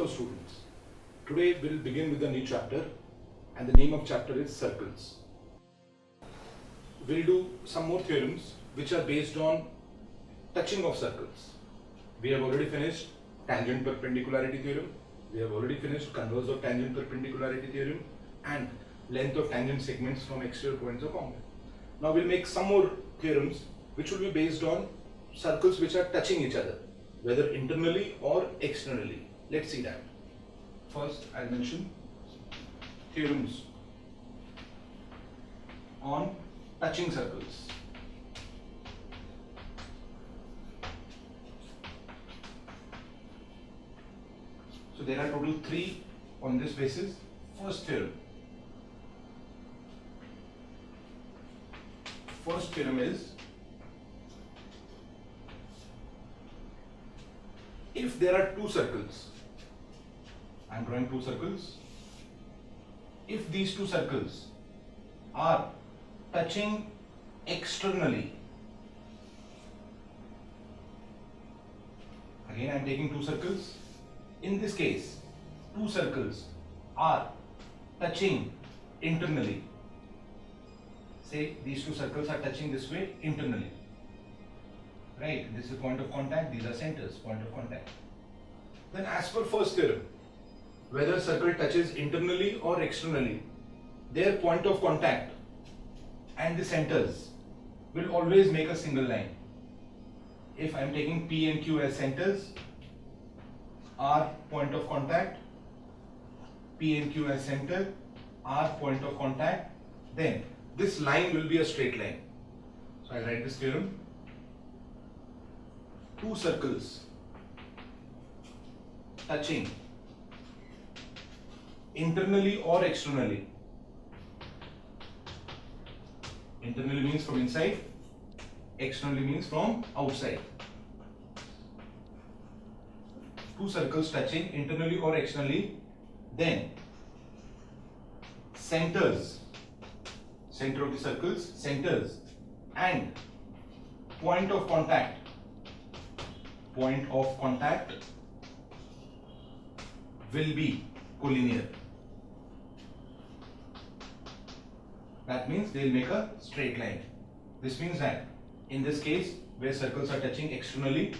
Hello students, today we'll begin with a new chapter and the name of chapter is circles. We'll do some more theorems which are based on touching of circles. We have already finished tangent perpendicularity theorem, we have already finished converse of tangent perpendicularity theorem and length of tangent segments from exterior points of contact. Now we'll make some more theorems which will be based on circles which are touching each other, whether internally or externally. Let's see that. First, I'll mention theorems on touching circles. So there are total 3 on this basis. First theorem. First theorem is, if there are 2 circles, I am drawing 2 circles. If these 2 circles are touching externally, again I am taking 2 circles. In this case, 2 circles are touching internally. Say these 2 circles are touching this way internally. Right, this is the point of contact, these are centers, point of contact. Then as per first theorem, whether a circle touches internally or externally, their point of contact and the centers will always make a single line. If I am taking P and Q as centers, R point of contact, P and Q as center, R point of contact, then this line will be a straight line. So I write this theorem. 2 circles touching internally or externally. Internally means from inside, externally means from outside. 2 circles touching internally or externally, then centers, center of the circles, centers and point of contact will be collinear. That means they will make a straight line. This means that in this case where circles are touching externally,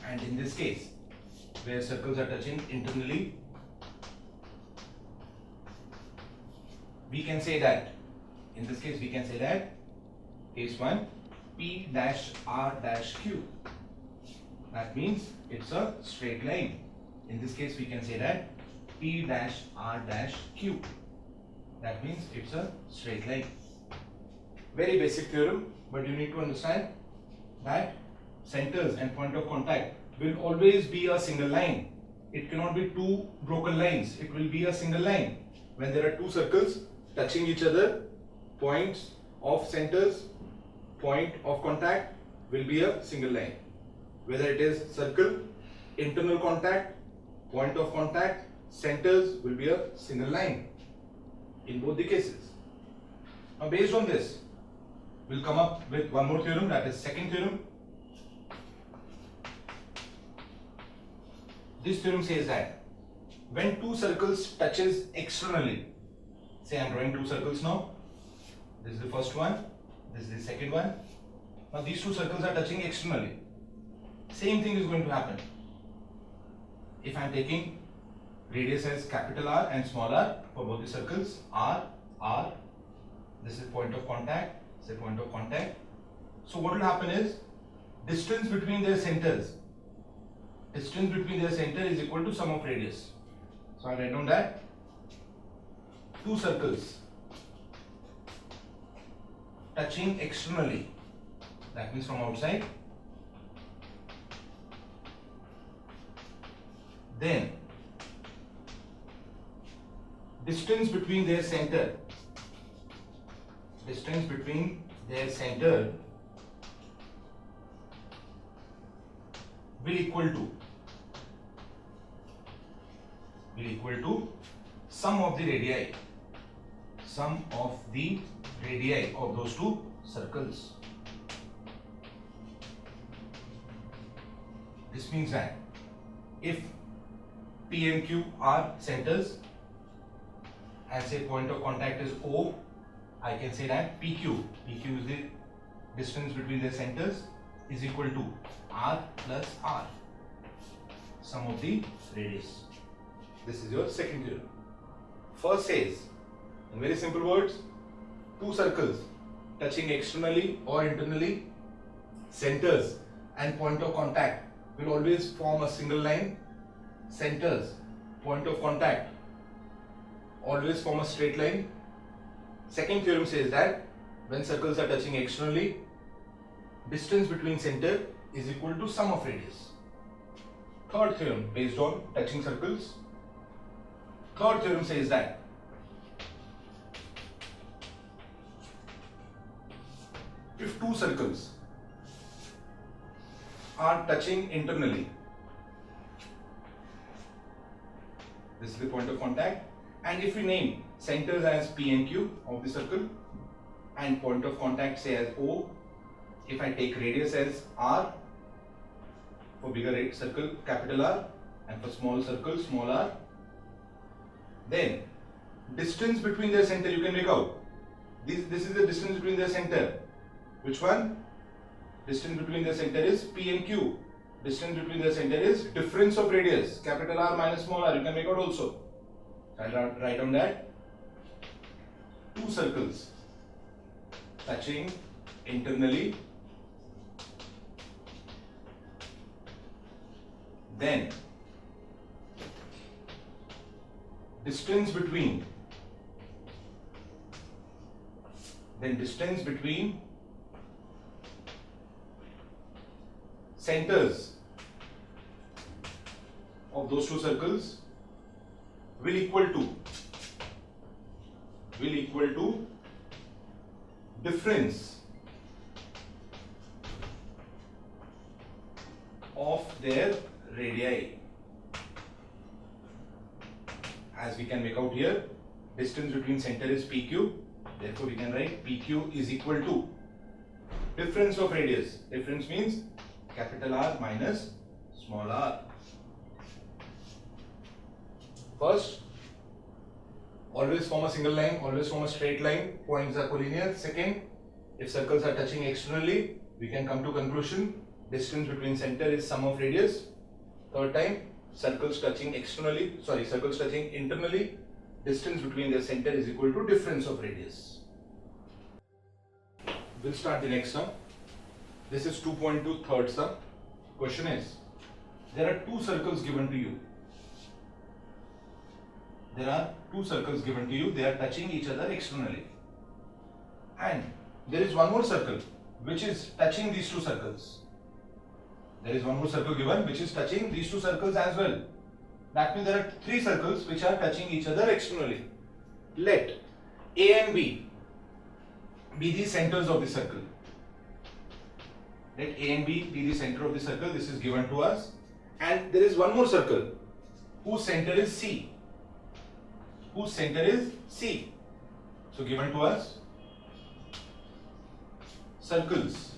and in this case where circles are touching internally, we can say that, in this case we can say that case 1, P dash R dash Q. That means it's a straight line. In this case we can say that P dash R dash Q. That means it's a straight line. Very basic theorem, but you need to understand that centers and point of contact will always be a single line. It cannot be 2 broken lines. It will be a single line. When there are 2 circles touching each other, points of centers, point of contact will be a single line. Whether it is circle, internal contact, point of contact, centers will be a single line in both the cases. Now based on this, we'll come up with one more theorem, that is second theorem. This theorem says that when 2 circles touches externally, say I am drawing 2 circles now, this is the first one, this is the second one. Now these 2 circles are touching externally. Same thing is going to happen. If I am taking radius as capital R and small r for both the circles, R, this is point of contact, this is point of contact. So what will happen is, distance between their centers is equal to sum of radius. So I write down that 2 circles touching externally, that means from outside, then distance between their center will equal to sum of the radii of those 2 circles. This means that if P and Q are centers and say point of contact is O, I can say that PQ is the distance between their centers, is equal to R plus R, sum of the radius. This is your second theorem. First says, in very simple words, two circles touching externally or internally, centers and point of contact will always form a single line. Centers, point of contact always form a straight line. Second theorem says that when circles are touching externally, distance between center is equal to sum of radius. Third theorem based on touching circles. Third theorem says that if two circles are touching internally, this is the point of contact, and if we name centers as P and Q of the circle and point of contact say as O, if I take radius as R, for bigger circle capital R and for small circle small r, then distance between their center you can make out. This is the distance between their center. Which one? Distance between their center is P and Q. Distance between their center is difference of radius, capital R minus small r. You can make out also. I'll write on that. Two circles touching internally, then distance between centers of those two circles will equal to difference of their radii. As we can make out here, distance between center is PQ, therefore we can write PQ is equal to difference of radius. Difference means capital R minus small r. First, always form a single line, always form a straight line, points are collinear. Second, if circles are touching externally, we can come to conclusion distance between center is sum of radius. Third time, circles touching internally, distance between their center is equal to difference of radius. We'll start the next sum. This is 2.2 third sum. Question is, there are two circles given to you. They are touching each other externally. And there is one more circle which is touching these two circles. There is one more circle given which is touching these two circles as well. That means there are three circles which are touching each other externally. Let A and B be the centers of the circle. Let A and B be the center of the circle. This is given to us. And there is one more circle whose center is C. So given to us circles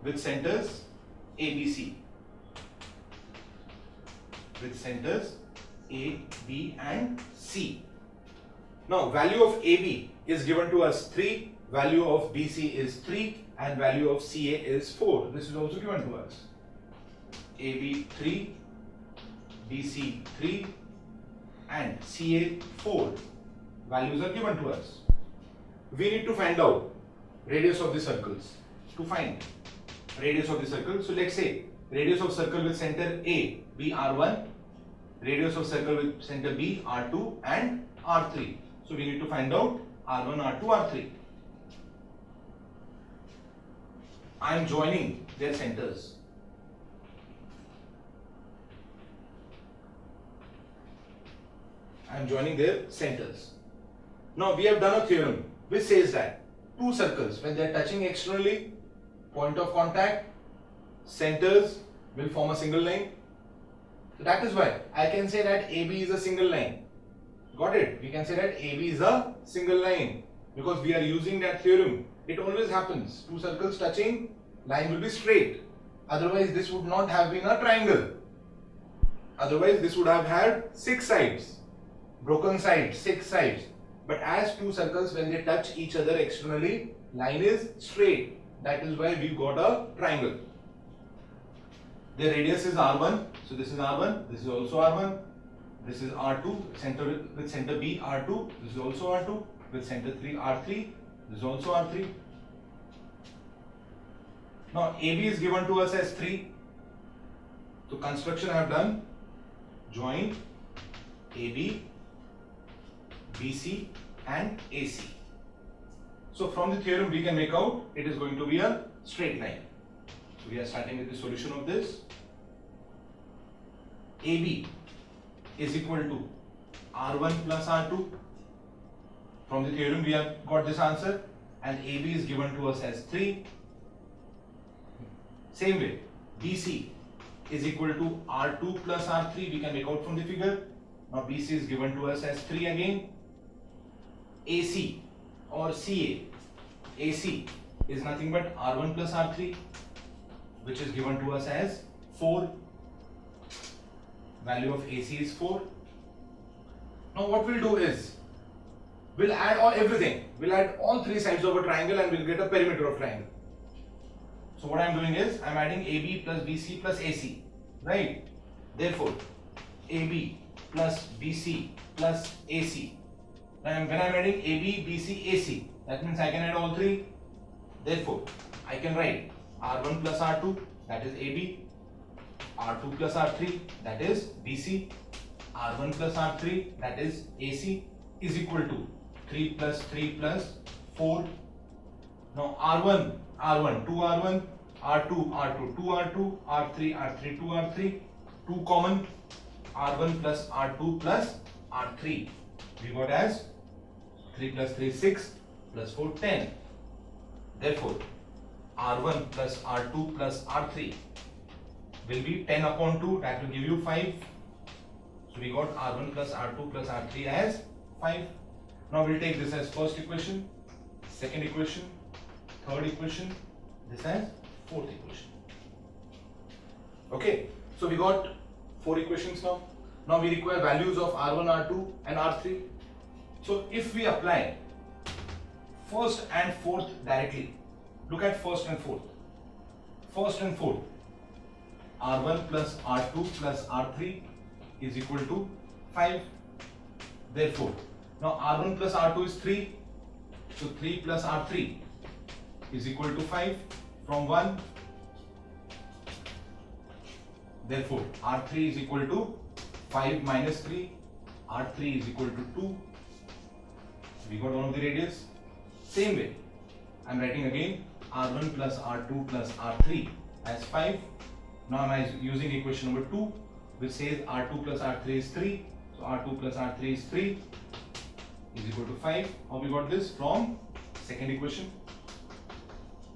with centers ABC. With centers A, B and C. Now value of AB is given to us 3, value of BC is 3 and value of CA is 4. This is also given to us. AB 3, BC 3 and CA 4. Values are given to us. We need to find out radius of the circles. To find radius of the circle, so let's say radius of circle with center A be R1, radius of circle with center B R2 and R3. So we need to find out R1, R2, R3. I am joining their centers. Now we have done a theorem which says that two circles, when they are touching externally, point of contact, centers will form a single line. So that is why I can say that AB is a single line. Got it? We can say that AB is a single line because we are using that theorem. It always happens. Two circles touching, line will be straight. Otherwise, this would not have been a triangle. Otherwise, this would have had 6 sides, broken sides, 6 sides. But as two circles, when they touch each other externally, line is straight. That is why we got a triangle. The radius is R1, so this is R1, this is also R1, this is R2, center with center B R2, this is also R2, with center 3 R3, this is also R3. Now AB is given to us as 3. So construction I have done, join AB, BC and AC. So from the theorem we can make out it is going to be a straight line. So we are starting with the solution of this. AB is equal to R1 plus R2. From the theorem we have got this answer, and AB is given to us as 3. Same way, BC is equal to R2 plus R3, we can make out from the figure. Now BC is given to us as 3 again. AC or CA, AC is nothing but R1 plus R3, which is given to us as 4. Value of AC is 4. Now what we'll do is, we'll add everything. We'll add all 3 sides of a triangle and we'll get a perimeter of triangle. So what I'm doing is, I'm adding AB plus BC plus AC, right? Therefore, AB plus BC plus AC. When I'm adding AB, BC, AC, that means I can add all 3. Therefore, I can write R1 plus R2, that is AB, R2 plus R3, that is BC, R1 plus R3, that is AC, is equal to 3 plus 3 plus 4. Now R1, 2 R1, R2, 2 R2, R3, 2 R3, 2 common, R1 plus R2 plus R3. We got as 3 plus 3 6 plus 4 10. Therefore, R1 plus R2 plus R3 will be 10 upon 2, that will give you 5. So we got R1 plus R2 plus R3 as 5. Now we'll take this as first equation, second equation, third equation, this as fourth equation. Okay, so we got 4 equations now. Now we require values of R1, R2 and R3. So if we apply first and fourth directly, look at first and fourth. First and fourth, R1 plus R2 plus R3 is equal to 5. Therefore, now R1 plus R2 is 3. So 3 plus R3 is equal to 5 from 1. Therefore, R3 is equal to 5 minus 3. R3 is equal to 2. We got one of the radius. Same way, I am writing again R1 plus R2 plus R3 as 5. Now I am using equation number 2, which says R2 plus R3 is 3. So R2 plus R3 is 3 is equal to 5. How we got this? From second equation.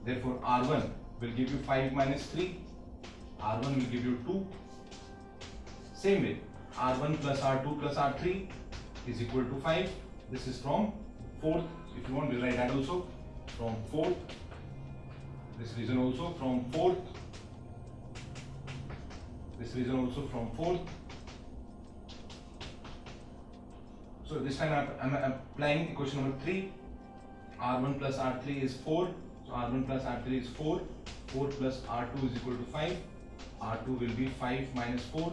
Therefore, R1 will give you 5 minus 3. R1 will give you 2. Same way, R1 plus R2 plus R3 is equal to 5. This is from fourth. If you want, we'll write that also from fourth. This reason also from fourth. This reason also from fourth. So this time I'm applying equation number 3. R1 plus R3 is 4. So R1 plus R3 is 4. 4 plus R2 is equal to 5. R2 will be 5 minus 4.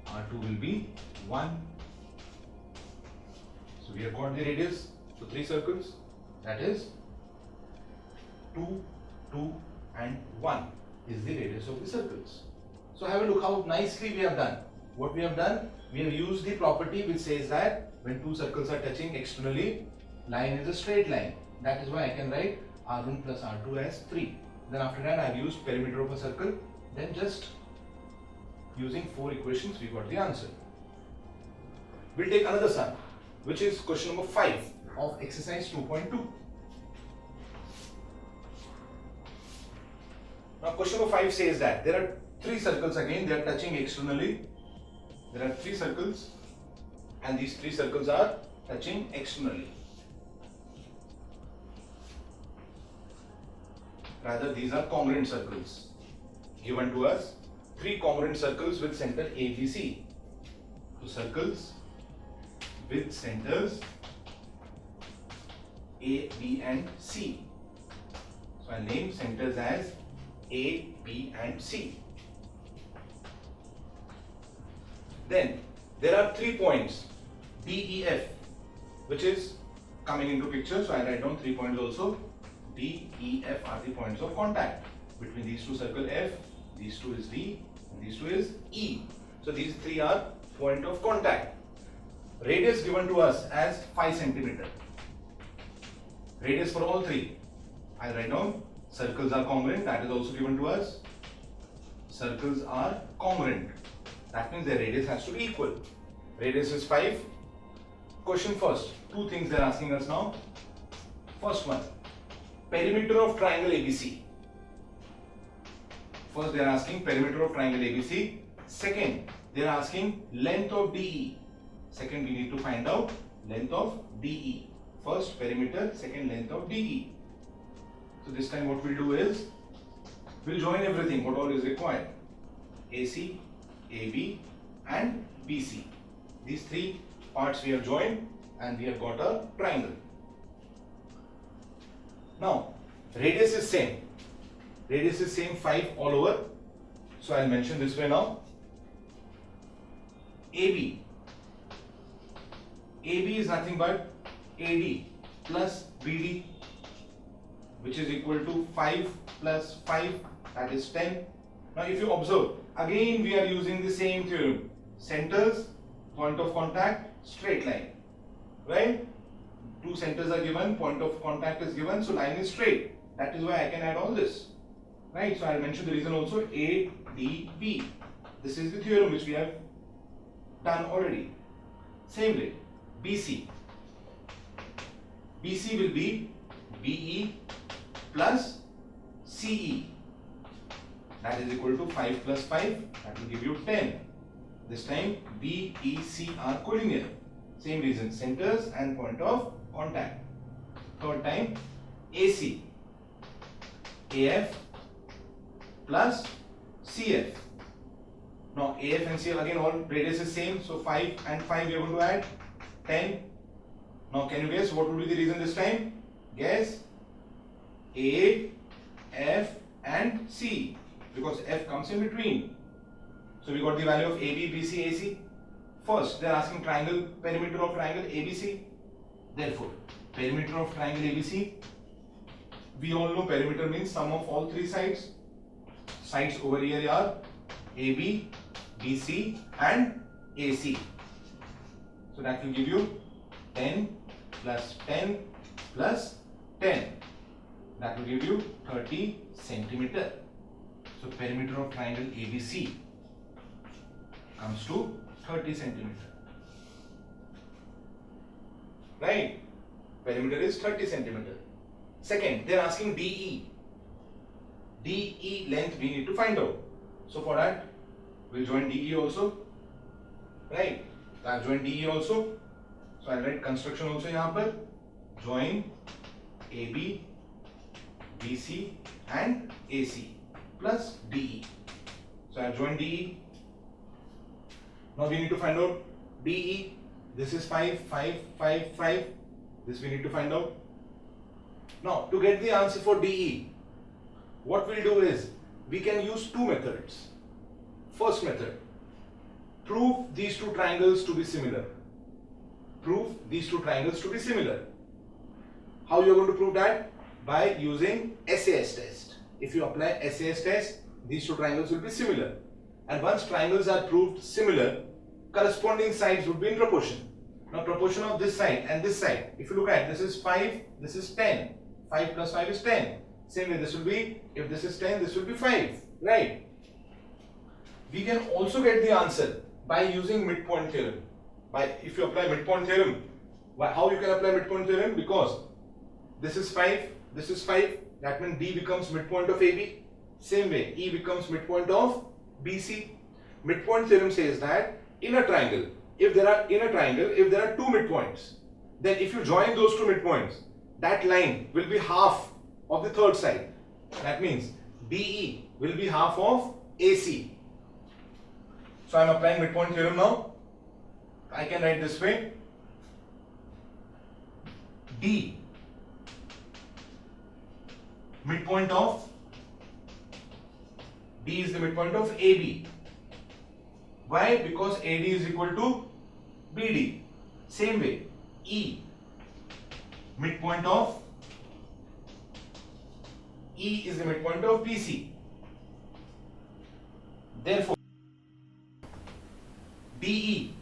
R2 will be 1. So we have got the radius. So 3 circles. That is 2, 2 and 1 is the radius of the circles. So have a look how nicely we have done. What we have done, we have used the property which says that when 2 circles are touching externally, line is a straight line. That is why I can write R1 plus R2 as 3. Then after that I have used perimeter of a circle. Then just using 4 equations we got the answer. We'll take another sum, which is question number 5 of exercise 2.2. Now question number 5 says that there are 3 circles again, they are touching externally. There are 3 circles and these 3 circles are touching externally. Rather, these are congruent circles. given to us 3 congruent circles with center ABC. So circles with centers A, B and C. So I'll name centers as A, B and C. Then there are 3 points D, E, F, which is coming into picture. So I write down 3 points also. D, E, F are the points of contact between these two circle F. These two is D and these two is E. So these 3 are point of contact. Radius given to us as 5 centimeter. Radius for all 3. I write down circles are congruent. That is also given to us. Circles are congruent. That means their radius has to be equal. Radius is 5. Question first. 2 things they are asking us now. First one. Perimeter of triangle ABC. First they are asking perimeter of triangle ABC. Second, they are asking length of DE. Second, we need to find out length of DE. First perimeter, second length of DE. So this time what we'll do is, we'll join everything, what all is required. AC, AB and BC. These 3 parts we have joined and we have got a triangle. Now, radius is same. Radius is same 5 all over. So I'll mention this way now. AB. AB is nothing but AD plus BD, which is equal to 5 plus 5, that is 10. Now if you observe, again we are using the same theorem. Centers, point of contact, straight line. Right? 2 centers are given, point of contact is given, so line is straight. That is why I can add all this. Right? So I'll mention the reason also. ADB. This is the theorem which we have done already. Same way, BC. BC will be BE plus CE. That is equal to 5 plus 5. That will give you 10. This time B, E, C are collinear. Same reason, centers and point of contact. Third time, AC. AF plus CF. Now AF and CF again all radius is same, so 5 and 5 we are going to add 10. Now can you guess what would be the reason this time? Guess. A, F and C, because F comes in between. So we got the value of AB, BC, AC. First they are asking triangle, perimeter of triangle ABC. Therefore perimeter of triangle ABC, we all know perimeter means sum of all 3 sides. Sides over here are AB, BC and AC. So that will give you 10 plus 10 plus 10. That will give you 30 centimeter. So perimeter of triangle ABC comes to 30 centimeter. Right? Perimeter is 30 centimeter. Second, they are asking DE. DE length we need to find out. So for that, we'll join DE also. Right? So I've joined DE also. So I'll write construction also यहाँ पर. Join AB, BC and AC plus DE. So I've joined DE. Now we need to find out DE. This is 5, 5, 5, 5. This we need to find out. Now to get the answer for DE, what we'll do is, we can use 2 methods. First method, prove these 2 triangles to be similar. Prove these 2 triangles to be similar. How you are going to prove that? By using SAS test. If you apply SAS test, these 2 triangles will be similar. And once triangles are proved similar, corresponding sides would be in proportion. Now proportion of this side and this side, if you look at, this is 5, this is 10. 5 plus 5 is 10. Same way this will be, if this is 10, this will be 5. Right? We can also get the answer by using midpoint theorem. If you apply midpoint theorem, how you can apply midpoint theorem? Because this is 5, this is 5, that means D becomes midpoint of AB. Same way, E becomes midpoint of BC. Midpoint theorem says that in a triangle, if there are 2 midpoints, then if you join those 2 midpoints, that line will be half of the third side. That means DE will be half of AC. So I am applying midpoint theorem now. I can write this way. D, midpoint of, D is the midpoint of AB. Why? Because AD is equal to BD. Same way, E, midpoint of, E is the midpoint of BC. Therefore, DE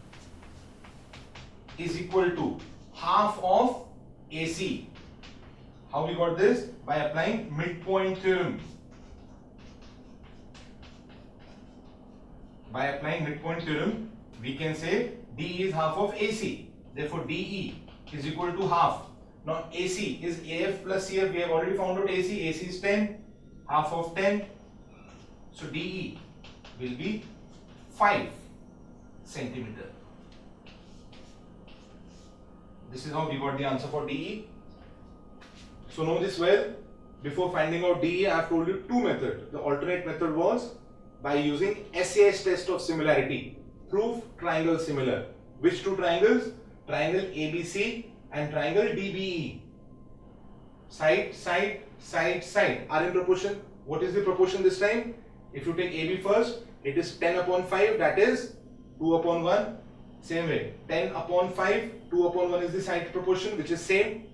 is equal to half of AC. How we got this? By applying midpoint theorem. By applying midpoint theorem, we can say D is half of AC. Therefore, DE is equal to half. Now, AC is AF plus CF. We have already found out AC. AC is 10, half of 10. So, DE will be 5 centimeter. This is how we got the answer for DE. So know this well. Before finding out DE, I have told you two methods. The alternate method was by using SAS test of similarity. Prove triangle similar. Which two triangles? Triangle ABC and triangle DBE. Side, side, side, side are in proportion. What is the proportion this time? If you take AB first, it is 10 upon 5, that is 2 upon 1. Same way, 10 upon 5, 2 upon 1 is the side proportion, which is same.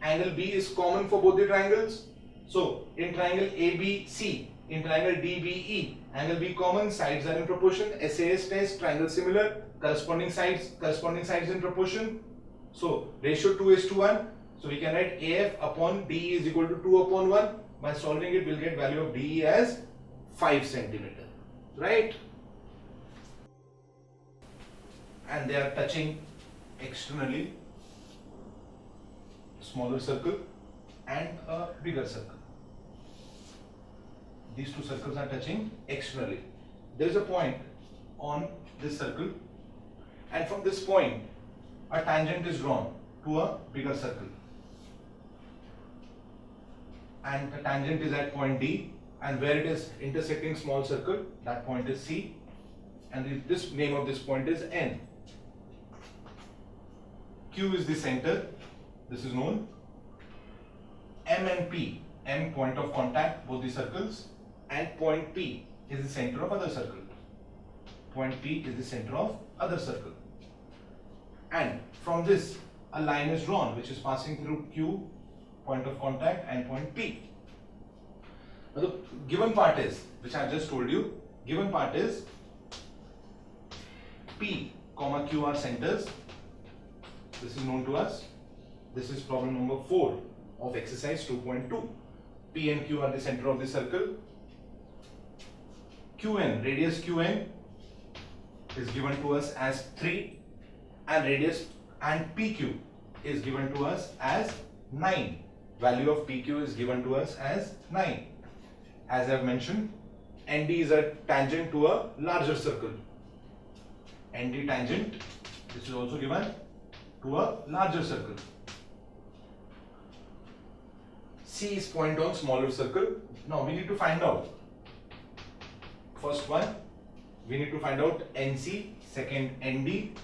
Angle B is common for both the triangles. So, in triangle ABC, in triangle DBE, angle B common, sides are in proportion. SAS test, triangle similar, corresponding sides in proportion. So, ratio 2 is to 1. So, we can write AF upon DE is equal to 2 upon 1. By solving it, we'll get value of DE as 5 centimeter. Right? And they are touching externally, smaller circle and a bigger circle. These two circles are touching externally. There is a point on this circle, and from this point a tangent is drawn to a bigger circle, and the tangent is at point D, and where it is intersecting small circle, that point is C, and this name of this point is N. Q is the center, this is known. M and P, M point of contact, both the circles, and point P is the center of other circle. Point P is the center of other circle. And from this, a line is drawn which is passing through Q, point of contact, and point P. Now the given part is, which I just told you, given part is P, Q are centers. This is known to us. This is problem number 4 of exercise 2.2. P and Q are the center of the circle. QN, radius QN is given to us as 3, and radius and PQ is given to us as 9. Value of PQ is given to us as 9. As I have mentioned, ND is a tangent to a larger circle. ND tangent, this is also given to a larger circle. C is point on smaller circle. Now we need to find out. First one, we need to find out NC, second ND,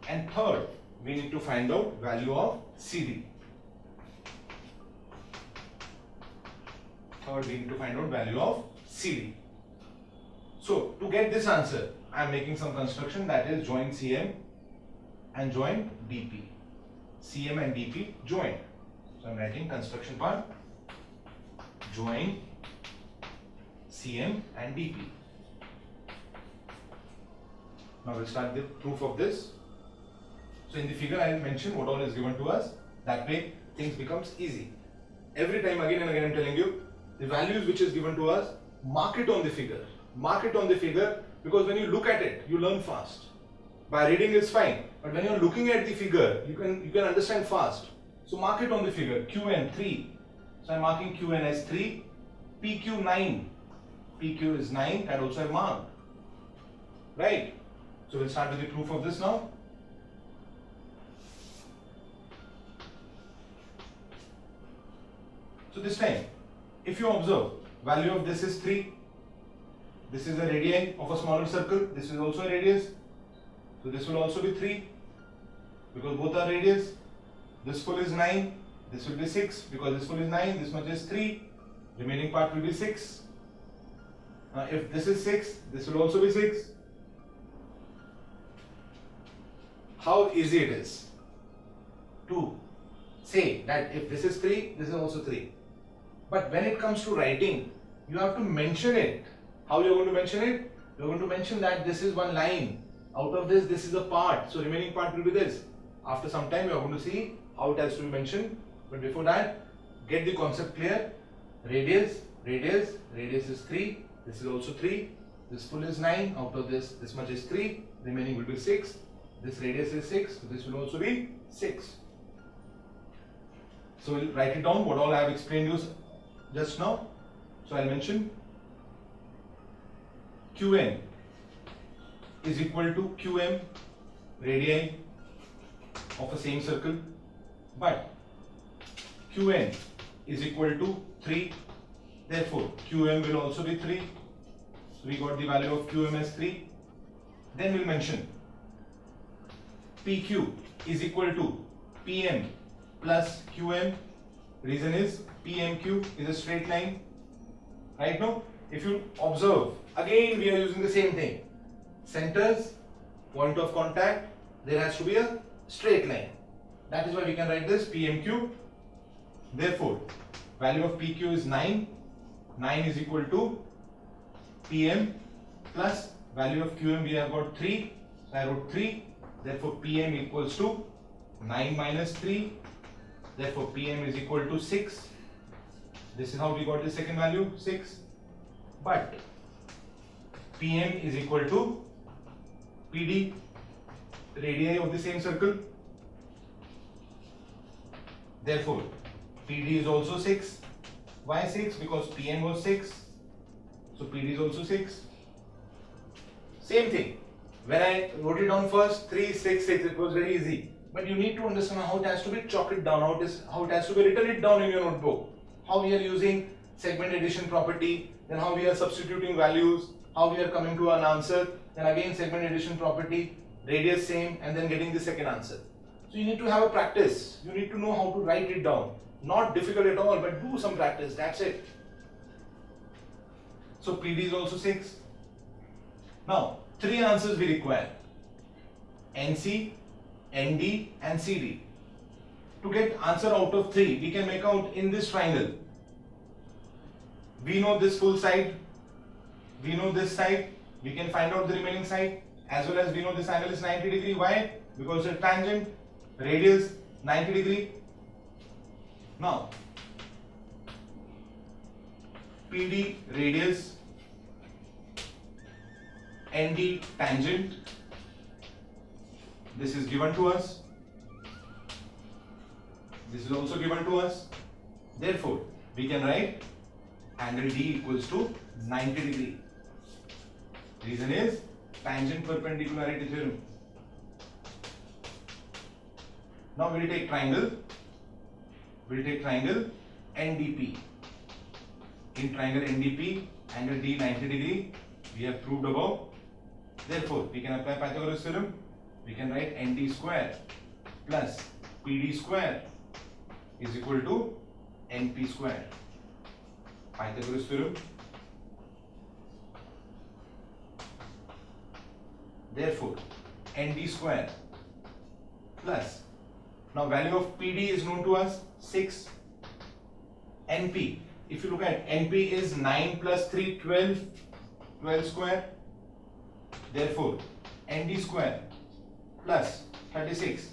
and third, we need to find out value of CD. Third, we need to find out value of CD. So to get this answer, I am making some construction, that is join CM and join DP. CM and DP join. So I am writing construction part, join CM and DP. Now we'll start the proof of this. So in the figure I will mention what all is given to us. That way things becomes easy. Every time again and again I am telling you, the values which is given to us, mark it on the figure. Mark it on the figure, because when you look at it, you learn fast. By reading is fine, but when you are looking at the figure, you can understand fast. So mark it on the figure. QN 3. So I am marking QN as 3. PQ 9. PQ is 9. That also I have marked. Right? So we'll start with the proof of this now. So this time, if you observe, value of this is 3. This is a radii of a smaller circle. This is also a radius. So this will also be 3 because both are radius. This full is 9. This will be 6 because this full is 9. This much is 3. Remaining part will be 6. If this is 6, this will also be 6. How easy it is to say that if this is 3, this is also 3. But when it comes to writing, you have to mention it. How you are going to mention it? You are going to mention that this is one line. Out of this, this is a part. So remaining part will be this. After some time, you are going to see how it has to be mentioned. But before that, get the concept clear. Radius is 3. This is also 3. This full is 9. Out of this, this much is 3. Remaining will be 6. This radius is 6. So this will also be 6. So we'll write it down what all I have explained you just now. So I'll mention Qn is equal to Qm radii of a same circle, but Qn is equal to 3. Therefore, Qm will also be 3. So we got the value of Qm as 3. Then we'll mention PQ is equal to PM plus QM. Reason is PMQ is a straight line. Right now, if you observe, again we are using the same thing. Centers, point of contact, there has to be a straight line. That is why we can write this PMQ. Therefore, value of PQ is 9. 9 is equal to PM plus value of QM we have got 3. So I wrote 3. Therefore, PM equals to 9 minus 3. Therefore, PM is equal to 6. This is how we got the second value, 6. But PM is equal to PD, radii of the same circle. Therefore, PD is also 6. Why 6? Because PM was 6. So PD is also 6. Same thing. When I wrote it down first, 3, 6, 6, it was very easy. But you need to understand how it has to be chalked down, how it has to be written it down in your notebook. How we are using segment addition property, then how we are substituting values, how we are coming to an answer, then again segment addition property, radius same, and then getting the second answer. So you need to have a practice. You need to know how to write it down. Not difficult at all, but do some practice. That's it. So PD is also 6. Now, 3 answers we require. NC, ND and CD. To get answer out of 3, we can make out in this triangle. We know this full side. We know this side. We can find out the remaining side. As well as we know this angle is 90 degree. Why? Because it's a tangent. Radius 90 degree. Now, PD radius, ND tangent. This is given to us. This is also given to us. Therefore, we can write angle D equals to 90 degree. Reason is tangent perpendicularity theorem. Now we will take triangle. We will take triangle NDP. In triangle NDP, angle D 90 degree. We have proved above. Therefore, we can apply Pythagoras theorem. We can write ND square plus PD square is equal to NP square. Pythagoras theorem. Therefore, ND square plus, now value of PD is known to us, 6. NP, if you look at NP is 9 plus 3, 12, 12 square. Therefore, ND square plus 36,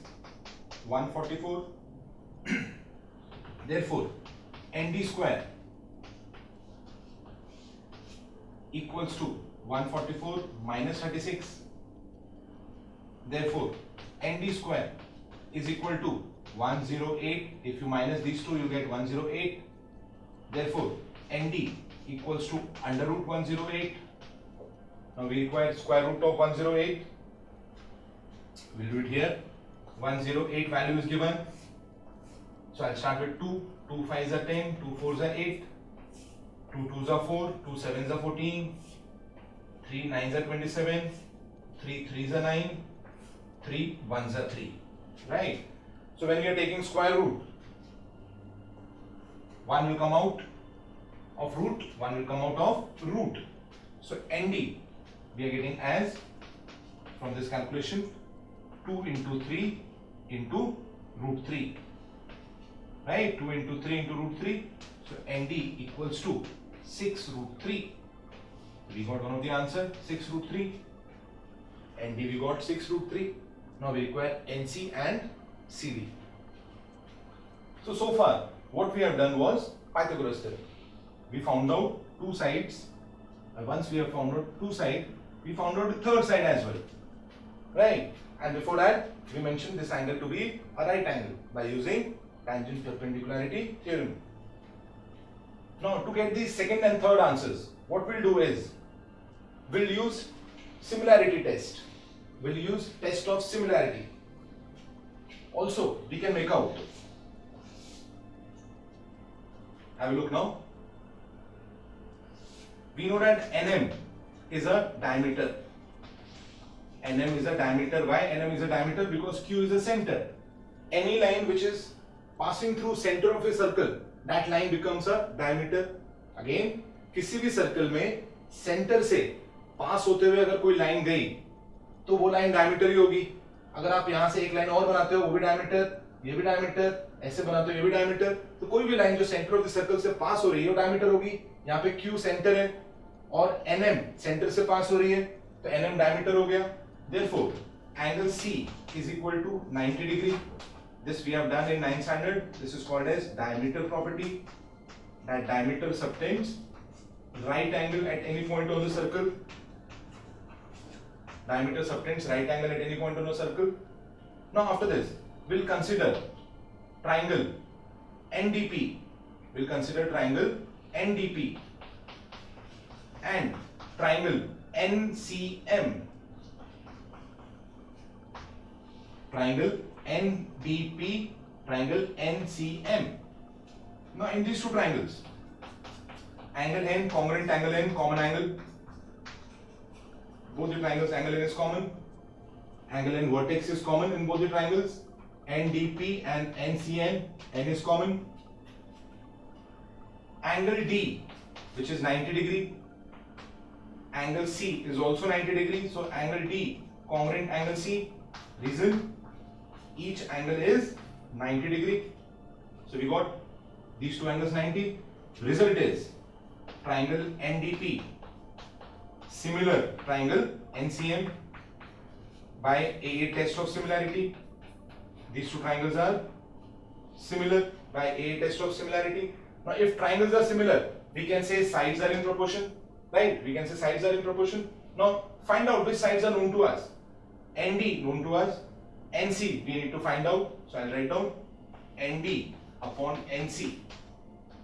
144. Therefore, ND square equals to 144 minus 36. Therefore, ND square is equal to 108. If you minus these two, you get 108. Therefore, ND equals to under root 108. Now we require square root of 108. We'll do it here. 108 value is given. So I'll start with 2. 2 5s are 10. 2 4s are 8. 2 2s are 4, 2 7s are 14, 3 9s are 27, 3 3s are 9, 3 1s are 3. Right? So when we are taking square root, 1 will come out of root, 1 will come out of root. So ND we are getting as, from this calculation, 2 into 3 into root 3. Right? 2 into 3 into root 3. So ND equals to 6 root 3. We got one of the answer, 6 root 3. ND we got 6 root 3. Now we require NC and CD. So far what we have done was Pythagoras theorem. We found out two sides. Once we have found out two sides, we found out the third side as well. Right? And before that, we mentioned this angle to be a right angle by using tangent perpendicularity theorem. Now to get the second and third answers, what we'll do is, we'll use similarity test. We'll use test of similarity. Also, we can make out. Have a look now. We know that NM is a diameter. NM is a diameter. Why NM is a diameter? Because Q is a center. Any line which is passing through center of a circle, that line becomes a diameter. Again, किसी भी circle में centre से पास होते हुए अगर कोई line गई तो वो लाइन डायमीटर ही होगी. अगर आप यहां से एक लाइन और बनाते हो वो भी डायमीटर, ये भी डायमीटर, ऐसे बनाते हो ये भी डायमीटर, तो कोई भी लाइन जो सेंटर ऑफ द सर्कल से पास हो रही है वो डायमीटर होगी. यहाँ पे Q सेंटर है और NM सेंटर से पास हो रही है तो NM डायमीटर हो गया. Therefore, angle C is equal to 90 degree. This we have done in 9th standard. This is called as diameter property. That diameter subtends right angle at any point on the circle. Diameter subtends right angle at any point on a circle. Now after this, we'll consider triangle NDP. We'll consider triangle NDP and triangle NCM. Triangle NDP, triangle NCM. Now in these two triangles, angle N, congruent angle N, common angle. Both the triangles, angle N is common. Angle N vertex is common in both the triangles. NDP and NCM, N is common. Angle D, which is 90 degree. Angle C is also 90 degree. So angle D, congruent angle C. Reason, each angle is 90 degree. So we got these two angles 90. Result is triangle NDP similar triangle NCM by AA test of similarity. These two triangles are similar by AA test of similarity. Now if triangles are similar, we can say sides are in proportion, right? We can say sides are in proportion. Now find out which sides are known to us. ND known to us, NC we need to find out. So I'll write down ND upon NC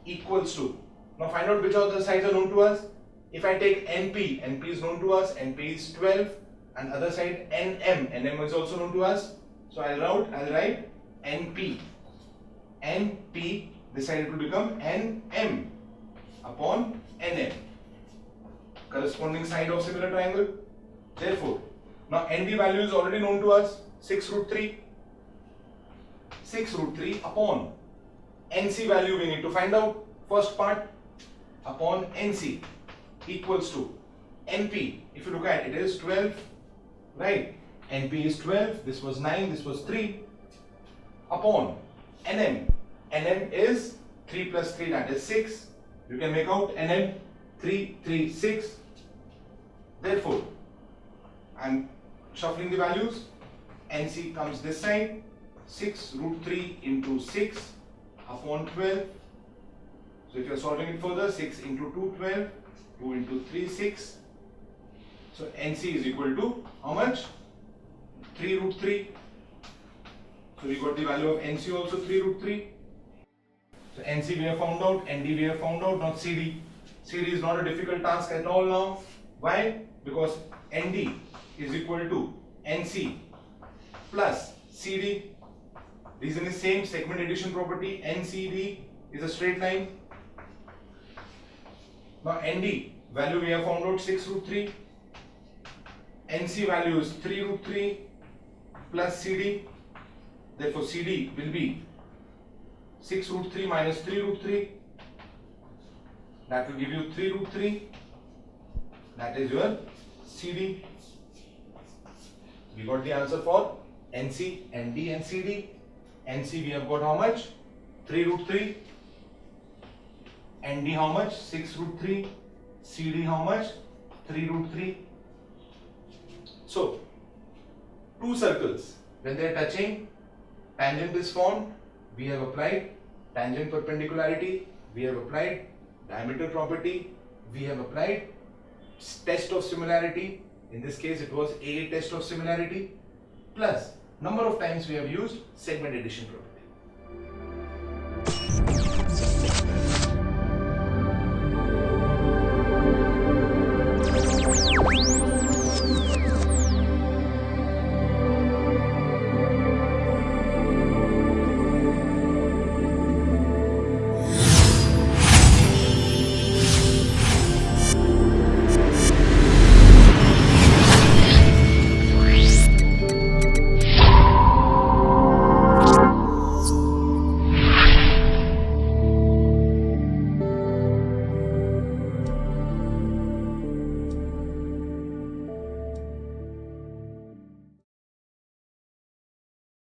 equals to, now find out which of the sides are known to us. If I take NP, NP is known to us, NP is 12, and other side NM, NM is also known to us. So I'll write NP, NP, this side it will become NM upon NM, corresponding side of similar triangle. Therefore, now ND value is already known to us, 6 root 3. 6 root 3 upon NC value we need to find out. First part upon NC equals to NP. If you look at it, is 12, right? NP is 12, this was 9, this was 3 upon NM. NM is 3 plus 3, that is 6. You can make out NM 3, 3, 6. Therefore, I'm shuffling the values. NC comes this side, 6 root 3 into 6 upon 12. So if you are solving it further, 6 into 2, 12, 2 into 3, 6. So NC is equal to how much? 3 root 3. So we got the value of NC also 3 root 3. So NC we have found out, ND we have found out, not CD. CD is not a difficult task at all now. Why? Because ND is equal to NC plus CD. Reason is same, segment addition property. NCD is a straight line. Now ND value we have found out 6 root 3. NC value is 3 root 3 plus CD. Therefore CD will be 6 root 3 minus 3 root 3. That will give you 3 root 3. That is your CD. We got the answer for NC, ND and CD. NC we have got how much? 3 root 3. ND how much? 6 root 3. CD how much? 3 root 3. So, two circles, when they are touching, tangent is formed. We have applied tangent perpendicularity. We have applied diameter property. We have applied test of similarity. In this case, it was A test of similarity plus number of times we have used segment addition property.